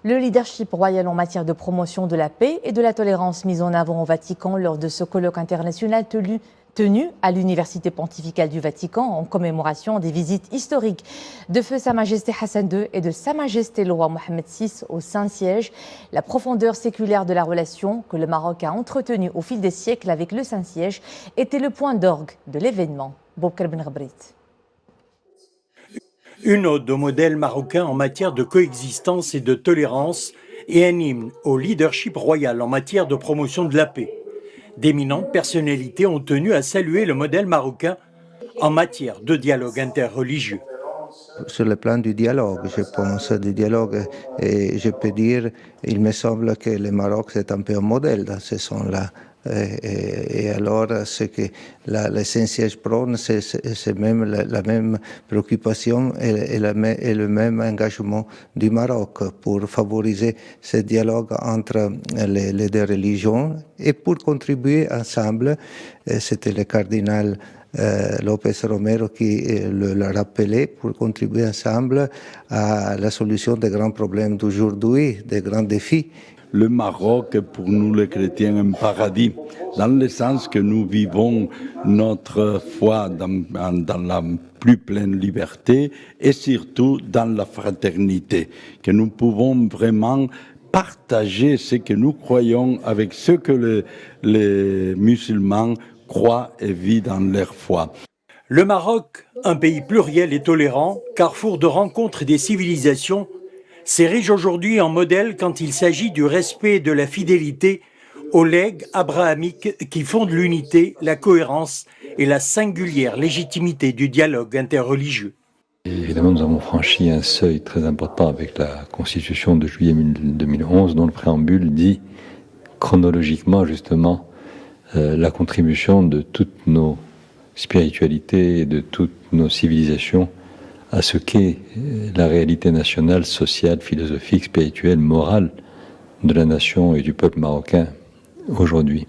Le leadership royal en matière de promotion de la paix et de la tolérance mis en avant au Vatican lors de ce colloque international tenu à l'Université pontificale du Vatican en commémoration des visites historiques de feu Sa Majesté Hassan II et de Sa Majesté le roi Mohammed VI au Saint-Siège. La profondeur séculaire de la relation que le Maroc a entretenue au fil des siècles avec le Saint-Siège était le point d'orgue de l'événement. Boubacar Ben Ghabrit. Une ode au modèle marocain en matière de coexistence et de tolérance et un hymne au leadership royal en matière de promotion de la paix. D'éminentes personnalités ont tenu à saluer le modèle marocain en matière de dialogue interreligieux. Sur le plan du dialogue, je pense, et je peux dire, il me semble que le Maroc c'est un peu un modèle dans ce sens-là. Et alors, ce que le Saint-Siège prône, c'est même la même préoccupation et le même engagement du Maroc pour favoriser ce dialogue entre les deux religions et pour contribuer ensemble, c'était le cardinal Lopez Romero qui le rappelait, pour contribuer ensemble à la solution des grands problèmes d'aujourd'hui, des grands défis. Le Maroc est pour nous les chrétiens un paradis, dans le sens que nous vivons notre foi dans la plus pleine liberté et surtout dans la fraternité, que nous pouvons vraiment partager ce que nous croyons avec ce que les musulmans croient et vivent dans leur foi. Le Maroc, un pays pluriel et tolérant, carrefour de rencontres des civilisations, s'érige aujourd'hui en modèle quand il s'agit du respect et de la fidélité aux legs abrahamiques qui fondent l'unité, la cohérence et la singulière légitimité du dialogue interreligieux. Évidemment, nous avons franchi un seuil très important avec la Constitution de juillet 2011, dont le préambule dit chronologiquement justement la contribution de toutes nos spiritualités et de toutes nos civilisations à ce qu'est la réalité nationale, sociale, philosophique, spirituelle, morale de la nation et du peuple marocain aujourd'hui.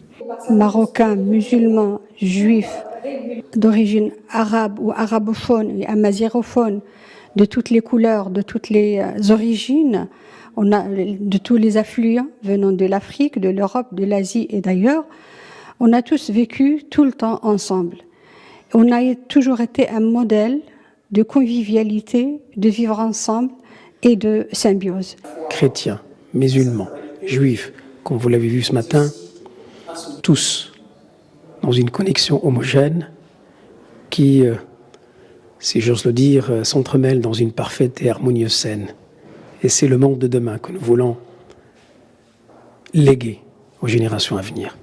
Marocains, musulmans, juifs, d'origine arabe ou arabophone et amazighophone, de toutes les couleurs, de toutes les origines, on a de tous les affluents venant de l'Afrique, de l'Europe, de l'Asie et d'ailleurs, on a tous vécu tout le temps ensemble. On a toujours été un modèle de convivialité, de vivre ensemble et de symbiose. Chrétiens, musulmans, juifs, comme vous l'avez vu ce matin, tous dans une connexion homogène qui, si j'ose le dire, s'entremêle dans une parfaite et harmonieuse scène. Et c'est le monde de demain que nous voulons léguer aux générations à venir.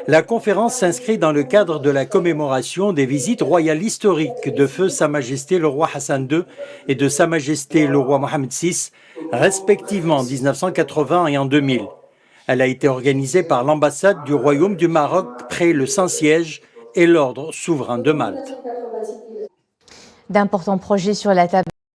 La conférence s'inscrit dans le cadre de la commémoration des visites royales historiques de feu Sa Majesté le roi Hassan II et de Sa Majesté le roi Mohammed VI, respectivement en 1980 et en 2000. Elle a été organisée par l'ambassade du Royaume du Maroc près le Saint-Siège et l'ordre souverain de Malte. D'importants projets sur la table.